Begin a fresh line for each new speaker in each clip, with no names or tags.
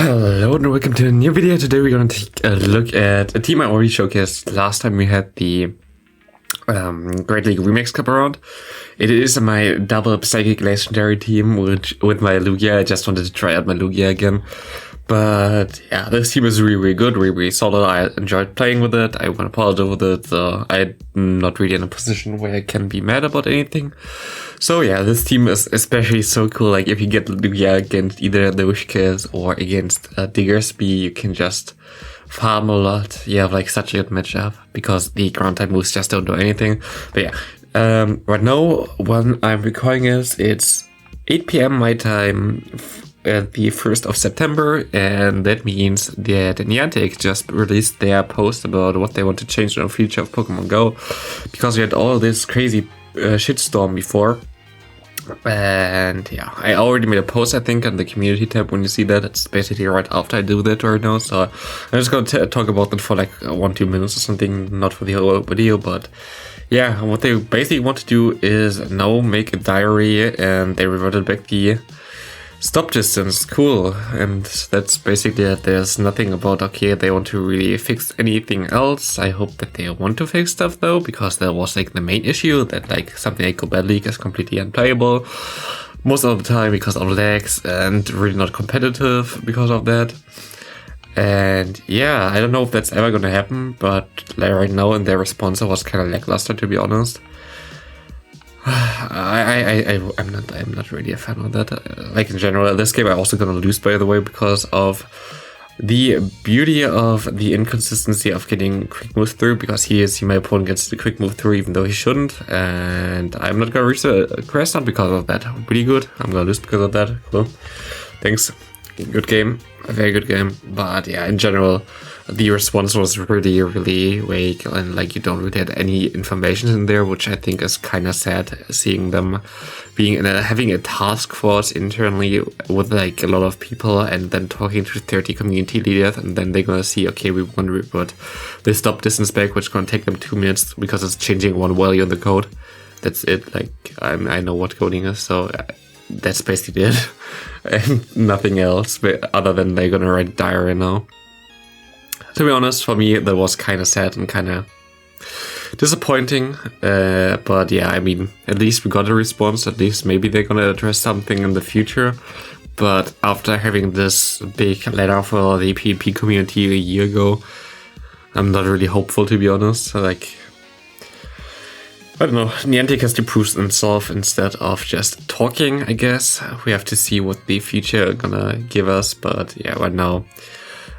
Hello and welcome to a new video. Today we're going to take a look at a team I already showcased last time we had the Great League Remix Cup around. It is my double Psychic Legendary team with my Lugia. I just wanted to try out my Lugia again. But yeah, this team is really good, really solid. I enjoyed playing with it. I went positive with it, so I'm not really in a position where I can be mad about anything. So yeah, this team is especially so cool. Like if you get Lugia against either the Wishcase or against Diggersby, you can just farm a lot. You have like such a good matchup because the ground type moves just don't do anything. But yeah, right now when I'm recording it's 8 PM my time at the 1st of September, and that means that Niantic just released their post about what they want to change in the future of Pokemon Go, because we had all this crazy shitstorm before. And yeah, I already made a post, I think, on the community tab. When you see that, it's basically right after I do that right now. So I'm just going to talk about it for like 1-2 minutes or something, not for the whole video. But yeah, what they basically want to do is now make a diary, and they reverted back the stop distance. Cool. And that's basically it. There's nothing about, okay, they want to really fix anything else. I hope that they want to fix stuff though, because that was like the main issue, that like something like Go Bad League is completely unplayable most of the time because of lags and really not competitive because of that. And yeah, I don't know if that's ever gonna happen, but like right now in their response I was kind of lackluster, to be honest. I'm not really a fan of that. Like in general, this game I'm also gonna lose, by the way, because of the beauty of the inconsistency of getting quick move through, because my opponent gets the quick move through even though he shouldn't, and I'm not gonna reach the crest on because of that. Pretty good. I'm gonna lose because of that. Cool. Thanks. Good game. A very good game. But yeah, in general, the response was really vague, and like you don't really have any information in there, which I think is kind of sad, seeing them being having a task force internally with like a lot of people, and then talking to 30 community leaders, and then they're gonna see, okay, we want to report the stop distance back, which is gonna take them 2 minutes because it's changing one value in the code. That's it. Like I know what coding is, so that's basically it. And nothing else, but other than they're gonna write diary now. To be honest, for me, that was kind of sad and kind of disappointing. But yeah, I mean, at least we got a response. At least maybe they're gonna address something in the future. But after having this big letter for the PvP community a year ago, I'm not really hopeful, to be honest. Like, I don't know, Niantic has to prove themselves instead of just talking, I guess. We have to see what the future are gonna give us, but yeah, right now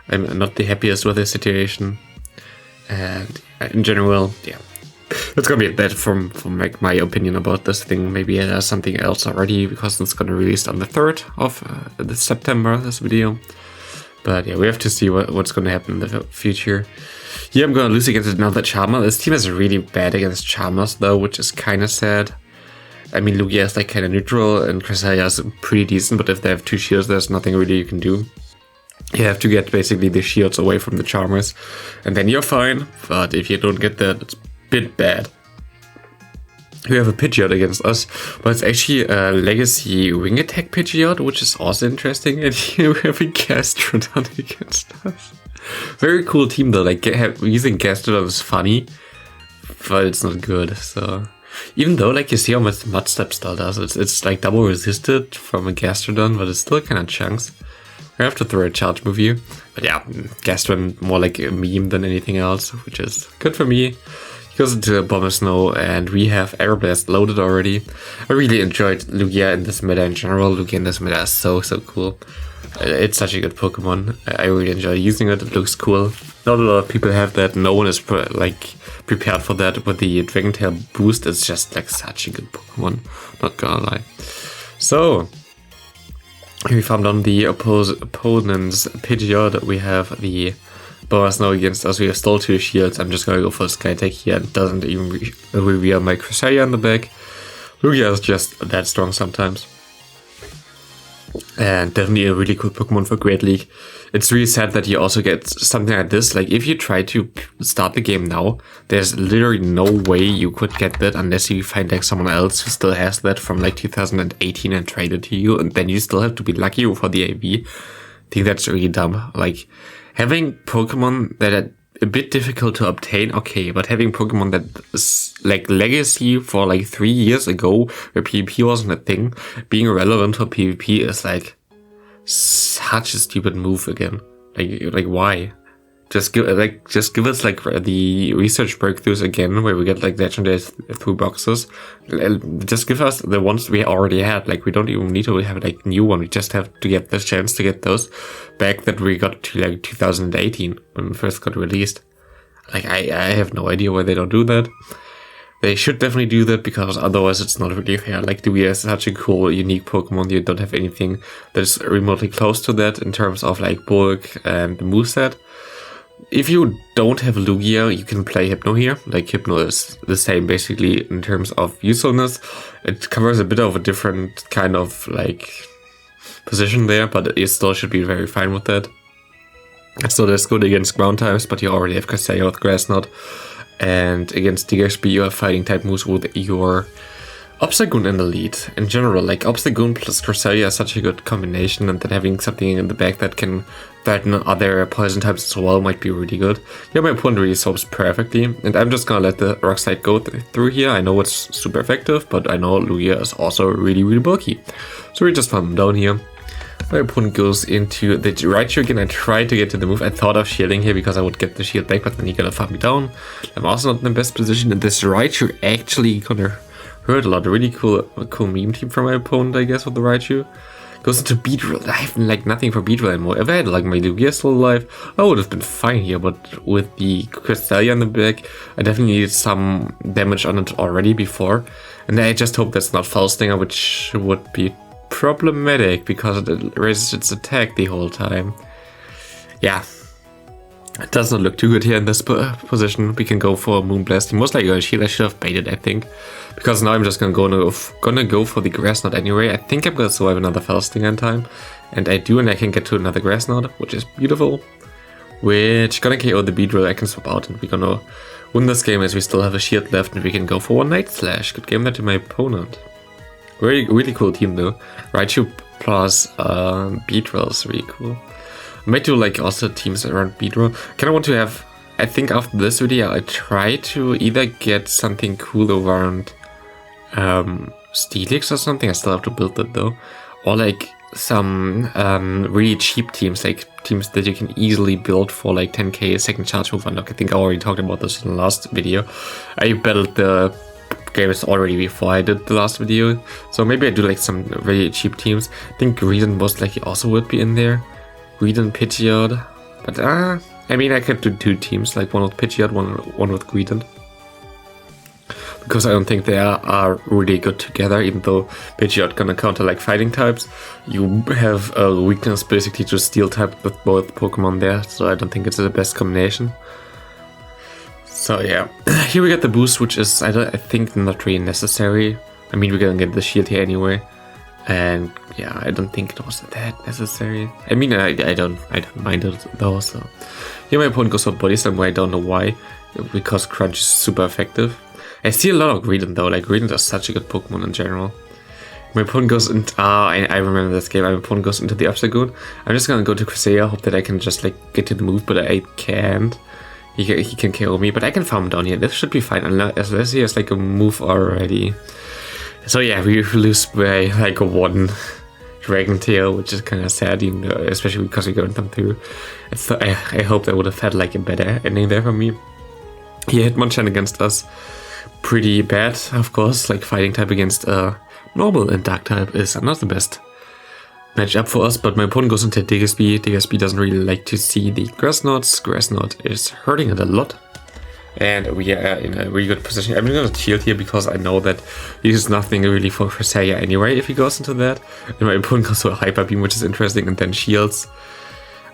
I'm not the happiest with the situation. And in general, yeah, that's gonna be that from like my opinion about this thing. Maybe it has something else already, because it's gonna release on the 3rd of September, this video. But yeah, we have to see what's gonna happen in the future. Here I'm gonna lose against another Charmer. This team is really bad against Charmers though, which is kind of sad. I mean, Lugia is like kind of neutral, and Cresselia is pretty decent, but if they have 2 shields, there's nothing really you can do. You have to get basically the shields away from the Charmers, and then you're fine. But if you don't get that, it's a bit bad. We have a Pidgeot against us, but it's actually a Legacy Wing Attack Pidgeot, which is also interesting. And here we have a Gastrodon against us. Very cool team though. Like using Gastrodon is funny, but it's not good. So even though like you see how much Mud Step still does, it's like double resisted from a Gastrodon, but it's still kind of chunks. I have to throw a charge move here. But yeah, Gastrodon more like a meme than anything else, which is good for me. He goes into Bomber Snow, and we have Air Blast loaded already. I really enjoyed Lugia in this meta in general. Lugia in this meta is so cool. It's such a good Pokemon. I really enjoy using it. It looks cool. Not a lot of people have that. No one is prepared for that. With the Dragon Tail boost, it's just like such a good Pokemon. Not gonna lie. So we farmed on the opponent's Pidgeot. We have the Bomber Snow against us. We have still 2 shields. I'm just gonna go for Sky Attack here. It doesn't even reveal my Cresselia in the back. Lugia is just that strong sometimes. And definitely a really cool Pokemon for Great League. It's really sad that you also get something like this. Like if you try to start the game now, there's literally no way you could get that unless you find like someone else who still has that from like 2018 and trade it to you, and then you still have to be lucky for the AV. think that's really dumb. Like, having Pokemon that are a bit difficult to obtain, okay, but having Pokemon that is like legacy for like 3 years ago, where PvP wasn't a thing, being relevant for PvP is like such a stupid move again. Like why? Just give us like the research breakthroughs again, where we get like legendaries through boxes. Just give us the ones we already had. Like, we don't even need to have like new one. We just have to get the chance to get those back that we got to like 2018 when we first got released. Like, I have no idea why they don't do that. They should definitely do that, because otherwise it's not really fair. Like, Lugia is such a cool, unique Pokemon. You don't have anything that is remotely close to that in terms of like bulk and moveset. If you don't have Lugia, you can play Hypno here. Like, Hypno is the same basically in terms of usefulness. It covers a bit of a different kind of like position there, but it still should be very fine with that. It's not as good against ground types, but you already have Cresselia with Grass Knot. And against DXB, you have fighting type moves with your Obstagoon in the lead. In general, like, Obstagoon plus Cresselia is such a good combination, and then having something in the back that can threaten other poison types as well might be really good. Yeah, my opponent really solves perfectly, and I'm just gonna let the Rock Slide go through here. I know it's super effective, but I know Lugia is also really, really bulky. So we just farm him down here. My opponent goes into the Raichu again. I tried to get to the move. I thought of shielding here because I would get the shield back, but then he gonna farm me down. I'm also not in the best position, and this Raichu actually gonna hurt a lot. A really cool meme team from my opponent, I guess, with the Raichu. Goes into Beedrill. I have like nothing for Beedrill anymore. If I had like my Lugia still alive, I would have been fine here, but with the Cresselia in the back, I definitely needed some damage on it already before. And I just hope that's not Foul Stinger, which would be problematic because it raises its attack the whole time. Yeah. It does not look too good here in this position. We can go for Moonblast. Most likely a shield. I should have baited, I think. Because now I'm just gonna go for the Grass Knot anyway. I think I'm gonna survive another Foul Stinger in time. And I do, and I can get to another Grass Knot, which is beautiful. Which gonna KO the Beedrill. I can swap out, and we're gonna win this game as we still have a shield left, and we can go for one Night Slash. Good game there to my opponent. Really cool team though. Raichu plus Beedrill is really cool. I might do like also teams around Beedrill. Kind of want to have, I think after this video I try to either get something cool around Steelix or something. I still have to build that though. Or like some really cheap teams, like teams that you can easily build for like 10k second charge move unlock. I think I already talked about this in the last video. I battled the games already before I did the last video. So maybe I do like some really cheap teams. I think Greedent most likely also would be in there. Greedent, Pidgeot, but I mean I could do two teams, like one with Pidgeot, one with Greedent, because I don't think they are really good together. Even though Pidgeot gonna counter like fighting types, you have a weakness basically to steel type with both Pokemon there, so I don't think it's the best combination. So yeah, here we get the boost, which is I think not really necessary. I mean, we're gonna get the shield here anyway. And yeah, I don't think it was that necessary. I mean, I don't mind it though. So here my opponent goes for Body Slam, where I don't know why, because Crunch is super effective. I see a lot of Greedent though. Like, Greedent is such a good Pokemon in general. My opponent goes into I remember this game. My opponent goes into the Obstagoon. I'm just gonna go to Cresselia, hope that I can just like get to the move, but I can't. He can KO me, but I can farm down here. This should be fine unless he has like a move already. So yeah, we lose by like a 1 Dragon Tail, which is kind of sad, even though, especially because we got them through. So I hope that would have had like a better ending there for me. He hit Hitmonchan against us pretty bad, of course. Like, fighting type against normal and dark type is not the best matchup for us, but my opponent goes into DXB. DXB doesn't really like to see the Grass Knots. Grass Knot is hurting it a lot. And we are in a really good position. I'm going to shield here because I know that he uses nothing really for Cresselia anyway if he goes into that. And my opponent goes for a Hyper Beam, which is interesting, and then shields.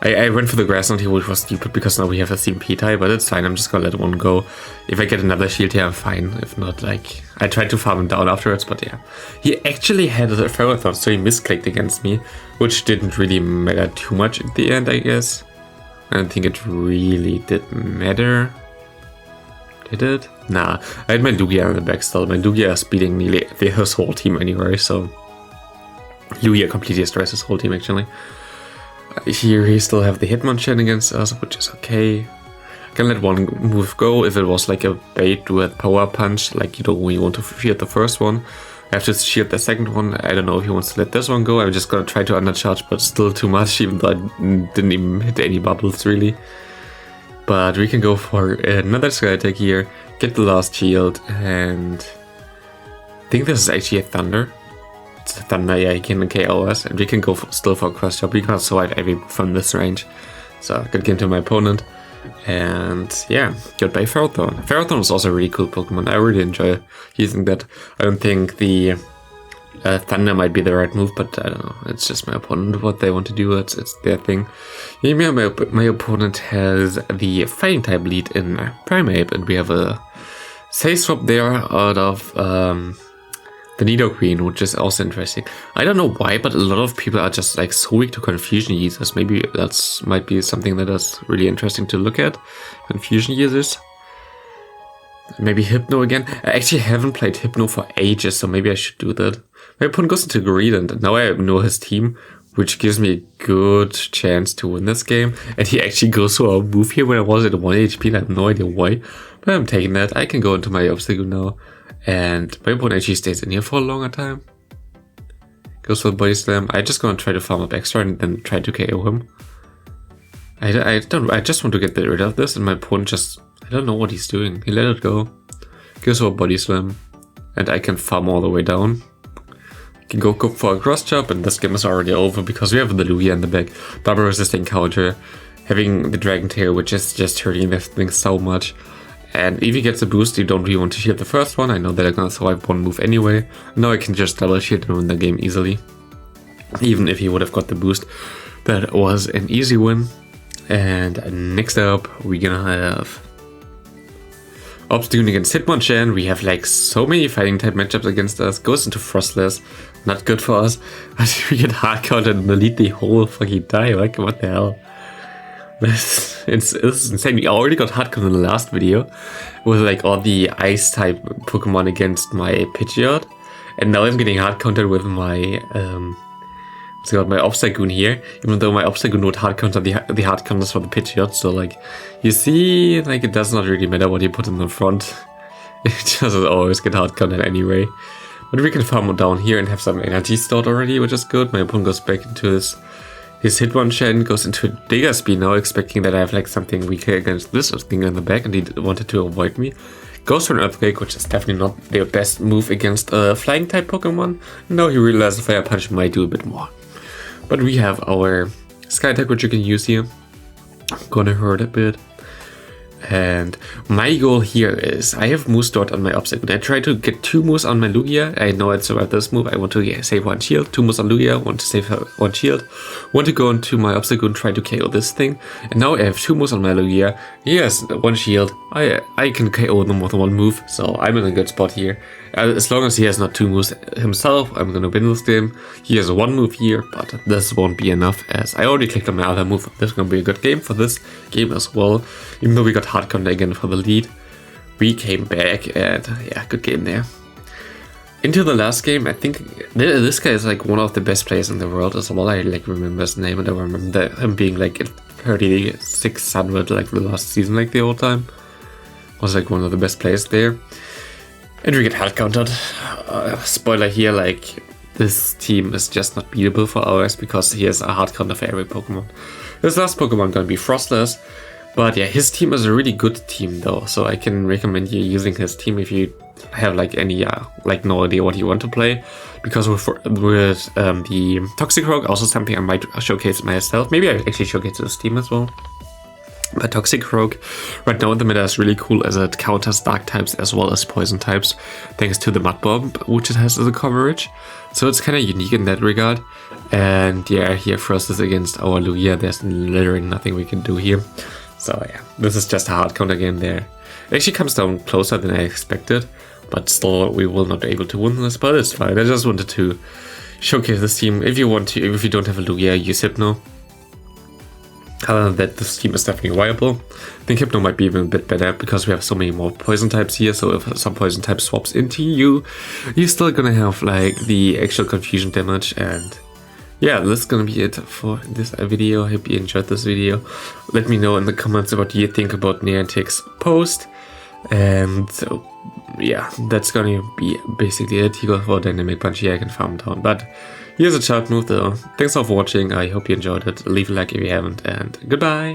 I went for the Grass Knot here, which was stupid because now we have a CMP type, but it's fine. I'm just going to let one go. If I get another shield here, I'm fine. If not, like, I tried to farm him down afterwards, but yeah. He actually had a Ferrothorn, so he misclicked against me, which didn't really matter too much at the end, I guess. I don't think it really did matter. Did it? Nah, I had my Lugia on the back still. My Lugia is beating nearly his whole team anyway, so Lugia completely destroys his whole team actually. Here we still have the Hitmonchan against us, which is okay. I can let one move go if it was like a bait with Power Punch, like you don't really want to shield the first one. I have to shield the second one. I don't know if he wants to let this one go. I'm just gonna try to undercharge, but still too much, even though I didn't even hit any bubbles really. But we can go for another Sky Attack here, get the last shield, and I think this is actually a Thunder. It's a Thunder, yeah, he can KO us, and we can go still for a Cross Chop. We can survive every from this range. So good game to my opponent. And yeah, goodbye Ferrothorn. Ferrothorn is also a really cool Pokemon. I really enjoy using that. I don't think the Thunder might be the right move, but I don't know. It's just my opponent, what they want to do. It's their thing. Yeah, my opponent has the Fighting type lead in Primeape, and we have a Say Swap there out of the Nidoqueen, which is also interesting. I don't know why, but a lot of people are just like so weak to Confusion users. Maybe that's might be something that is really interesting to look at. Confusion users. Maybe Hypno again. I actually haven't played Hypno for ages, so maybe I should do that. My opponent goes into Greedent, and now I know his team, which gives me a good chance to win this game. And he actually goes for a move here when I was at 1 HP, and I have no idea why. But I'm taking that. I can go into my obstacle now. And my opponent actually stays in here for a longer time. Goes for the Body Slam. I'm just gonna try to farm up extra and then try to KO him. I just want to get rid of this, and my opponent just, I don't know what he's doing. He let it go. Goes for a Body Slam. And I can farm all the way down. Can go for a Cross Chop, and this game is already over because we have the Lugia in the back. Double resisting counter. Having the Dragon Tail, which is just hurting this thing so much. And if he gets a boost, you don't really want to shield the first one. I know that I'm gonna survive one move anyway. Now I can just double shield and win the game easily. Even if he would have got the boost. That was an easy win. And next up, we're gonna have Obstagoon against Hitmonchan. We have like so many fighting type matchups against us. Goes into Frostless. Not good for us. We get hard counted and delete the whole fucking die. Like, what the hell? It's insane. We already got hard counted in the last video with like all the ice type Pokemon against my Pidgeot, and now I'm getting hard counted with my my Obstagoon here, even though my Obstagoon would hard counter the hard counters for the Pidgeot. So like you see, like it does not really matter what you put in the front. It just always get hard counted anyway. But we can farm down here and have some energy stored already, which is good. My opponent goes back into his Hitmonchan, goes into Digger Speed now, expecting that I have like something weaker against this thing in the back, and he wanted to avoid me. Goes for an Earthquake, which is definitely not their best move against a flying type Pokemon. Now he realizes Fire Punch might do a bit more. But we have our Sky Attack, which you can use here. Gonna hurt a bit. And my goal here is, I have moves stored on my Obstacle. I try to get 2 moves on my Lugia. I know I'd survive this move. I want to save 1 shield. 2 moves on Lugia. Want to save 1 shield. Want to go into my Obstacle and try to KO this thing. And now I have 2 moves on my Lugia. He has 1 shield. I can KO them with 1 move. So I'm in a good spot here. As long as he has not 2 moves himself, I'm gonna win this game. He has 1 move here, but this won't be enough, as I already clicked on my other move. This is gonna be a good game for this game as well. Even though we got hard counter again for the lead, we came back, and yeah, good game there. Into the last game, I think this guy is like one of the best players in the world as well. I like remember his name, and I remember him being like 3600 like the last season, like the whole time. Was like one of the best players there. And we get hard countered. Spoiler here, like this team is just not beatable for ours because he has a hard counter for every Pokemon. This last Pokemon gonna be Frostless, but yeah, his team is a really good team though, so I can recommend you using his team if you have like any like no idea what you want to play, because with the Toxic Rogue, also something I might showcase myself. Maybe I actually showcase this team as well. But Toxic Rogue right now in the meta is really cool as it counters dark types as well as poison types, thanks to the Mud Bomb, which it has as a coverage. So it's kind of unique in that regard. And yeah, here Frostless against our Lugia, there's literally nothing we can do here. So yeah, this is just a hard counter game there. It actually comes down closer than I expected, but still we will not be able to win this, but it's fine. I just wanted to showcase this team. If you don't have a Lugia, use Hypno. Other than that, this team is definitely viable. I think Hypno might be even a bit better because we have so many more poison types here, so if some poison type swaps into you, you're still gonna have like the actual confusion damage, and yeah, that's gonna be it for this video. I hope you enjoyed this video. Let me know in the comments what you think about Niantic's post. And so, yeah, that's gonna be basically it. You go for Dynamic Punch here, I can farm down. But here's a chart move though. Thanks for watching. I hope you enjoyed it. Leave a like if you haven't, and goodbye.